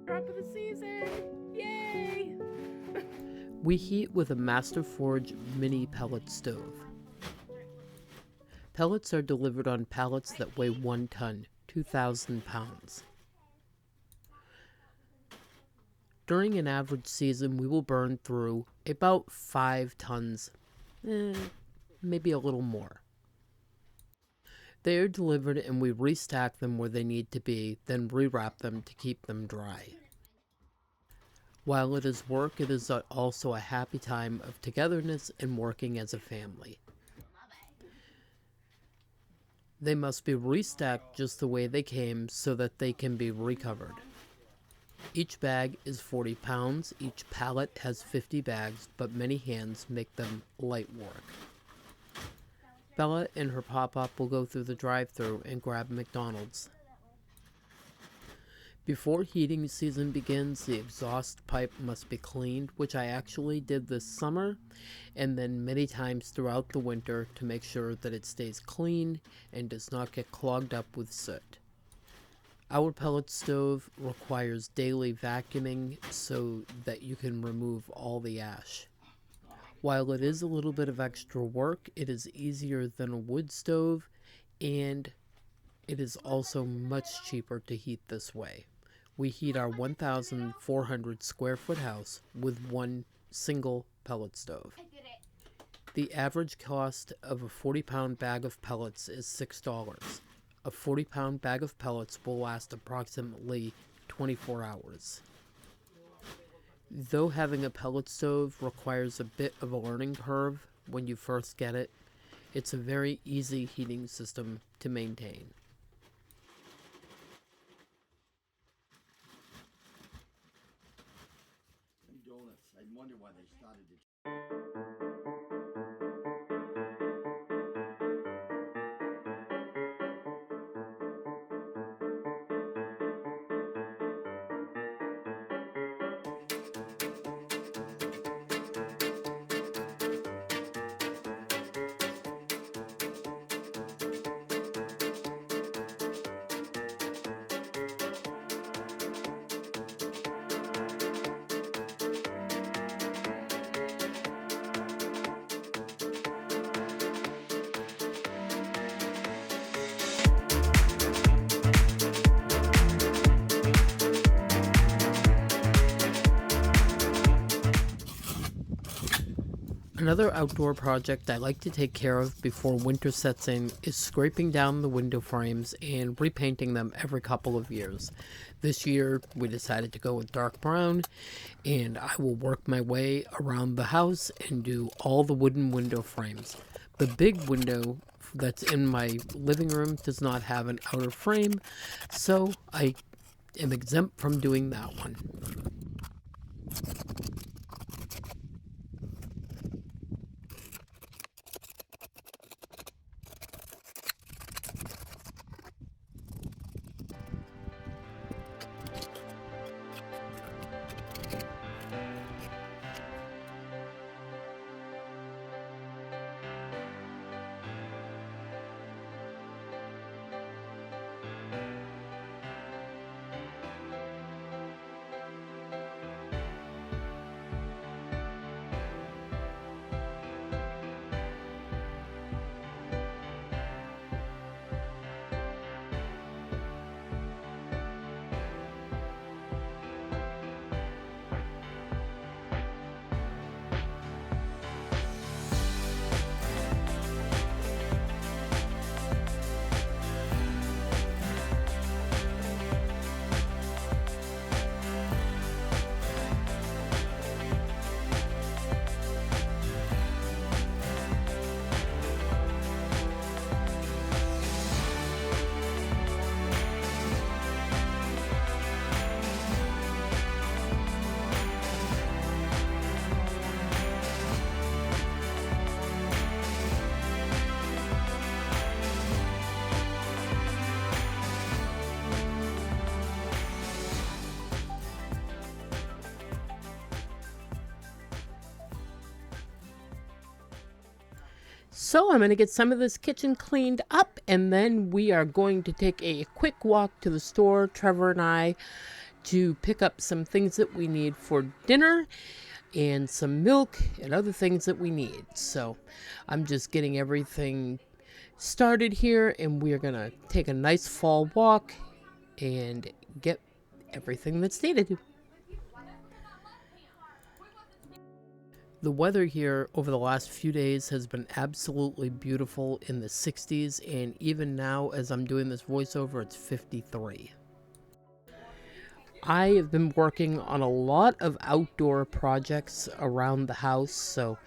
Crop of the season! Yay! We heat with a Master Forge mini pellet stove. Pellets are delivered on pallets that weigh 1 ton, 2,000 pounds. During an average season, we will burn through about 5 tons, maybe a little more. They are delivered and we restack them where they need to be, then rewrap them to keep them dry. While it is work, it is also a happy time of togetherness and working as a family. They must be restacked just the way they came so that they can be recovered. Each bag is 40 pounds, each pallet has 50 bags, but many hands make them light work. Bella and her pop-up will go through the drive-thru and grab McDonald's. Before heating season begins, the exhaust pipe must be cleaned, which I actually did this summer, and then many times throughout the winter to make sure that it stays clean and does not get clogged up with soot. Our pellet stove requires daily vacuuming so that you can remove all the ash. While it is a little bit of extra work, it is easier than a wood stove, and it is also much cheaper to heat this way. We heat our 1,400 square foot house with one single pellet stove. The average cost of a 40-pound bag of pellets is $6. A 40-pound bag of pellets will last approximately 24 hours. Though having a pellet stove requires a bit of a learning curve when you first get it, it's a very easy heating system to maintain. Donuts. I wonder why they started it. Another outdoor project I like to take care of before winter sets in is scraping down the window frames and repainting them every couple of years. This year we decided to go with dark brown, and I will work my way around the house and do all the wooden window frames. The big window that's in my living room does not have an outer frame, so I am exempt from doing that one. So I'm going to get some of this kitchen cleaned up, and then we are going to take a quick walk to the store, Trevor and I, to pick up some things that we need for dinner and some milk and other things that we need. So I'm just getting everything started here, and we're gonna take a nice fall walk and get everything that's needed. The weather here over the last few days has been absolutely beautiful, in the 60s, and even now as I'm doing this voiceover, it's 53. I have been working on a lot of outdoor projects around the house, so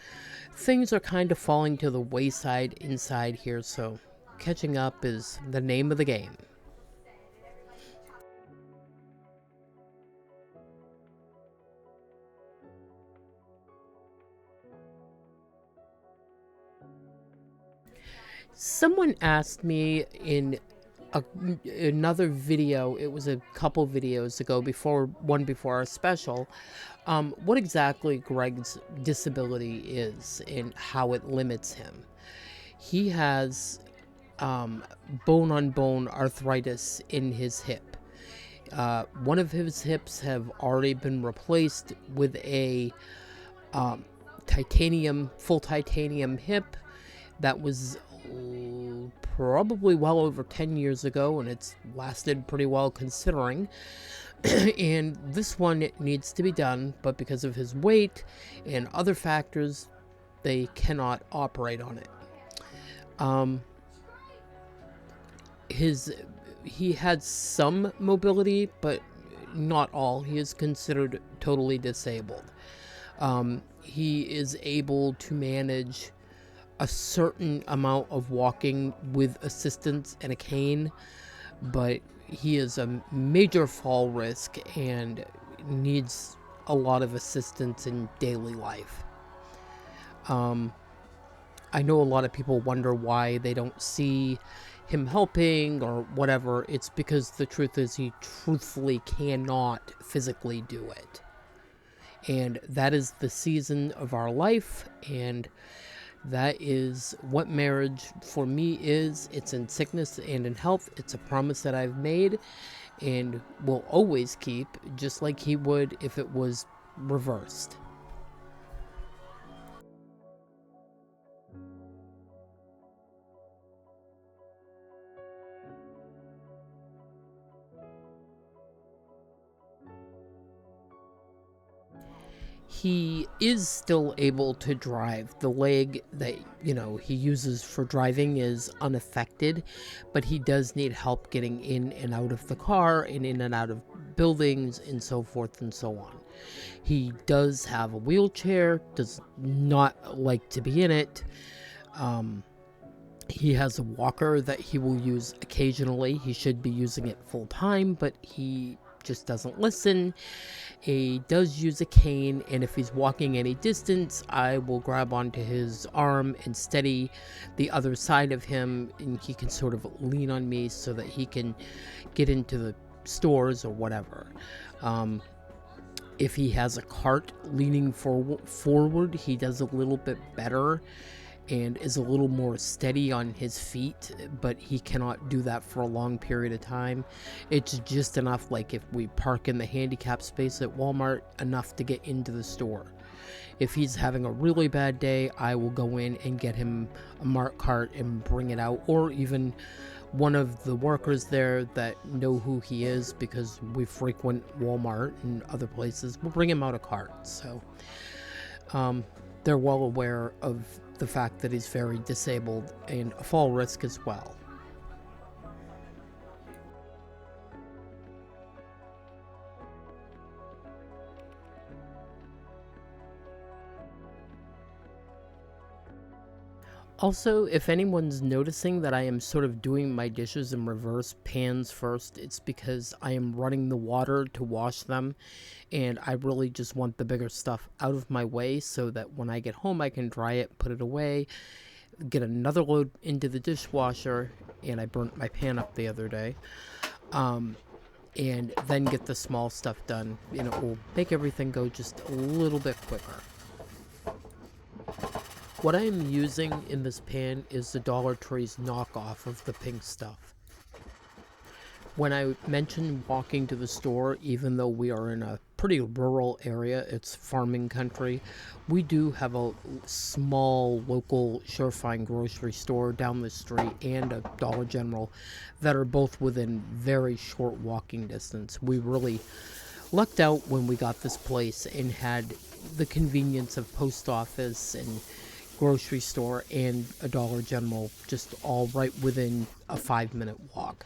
things are kind of falling to the wayside inside here, so catching up is the name of the game. Someone asked me in another video, it was a couple videos ago, before our special, what exactly Greg's disability is and how it limits him. He has bone-on-bone arthritis in his hip. One of his hips have already been replaced with a full titanium hip that was probably well over 10 years ago, and it's lasted pretty well considering. And this one needs to be done, but because of his weight and other factors, they cannot operate on it. He had some mobility, but not all. He is considered totally disabled. He is able to manage a certain amount of walking with assistance and a cane, but he is a major fall risk and needs a lot of assistance in daily life. I know a lot of people wonder why they don't see him helping or whatever. It's because the truth is he truthfully cannot physically do it. And that is the season of our life, and that is what marriage for me is. It's in sickness and in health. It's a promise that I've made and will always keep, just like he would if it was reversed. He is still able to drive. The leg that, he uses for driving is unaffected, but he does need help getting in and out of the car and in and out of buildings and so forth and so on. He does have a wheelchair, does not like to be in it. He has a walker that he will use occasionally. He should be using it full time, but he just doesn't listen. He does use a cane, and if he's walking any distance, I will grab onto his arm and steady the other side of him, and he can sort of lean on me so that he can get into the stores or whatever. If he has a cart leaning forward, he does a little bit better and is a little more steady on his feet, but he cannot do that for a long period of time. It's just enough, like if we park in the handicap space at Walmart, enough to get into the store. If he's having a really bad day, I will go in and get him a Mart cart and bring it out, or even one of the workers there that know who he is because we frequent Walmart and other places will bring him out a cart. So they're well aware of the fact that he's very disabled and a fall risk as well. Also, if anyone's noticing that I am sort of doing my dishes in reverse, pans first, it's because I am running the water to wash them, and I really just want the bigger stuff out of my way so that when I get home I can dry it, put it away, get another load into the dishwasher, and I burnt my pan up the other day, and then get the small stuff done, and it will make everything go just a little bit quicker. What I am using in this pan is the Dollar Tree's knockoff of the pink stuff. When I mentioned walking to the store, even though we are in a pretty rural area, it's farming country, we do have a small local Surefine grocery store down the street and a Dollar General that are both within very short walking distance. We really lucked out when we got this place and had the convenience of post office and grocery store and a Dollar General just all right within a 5-minute walk.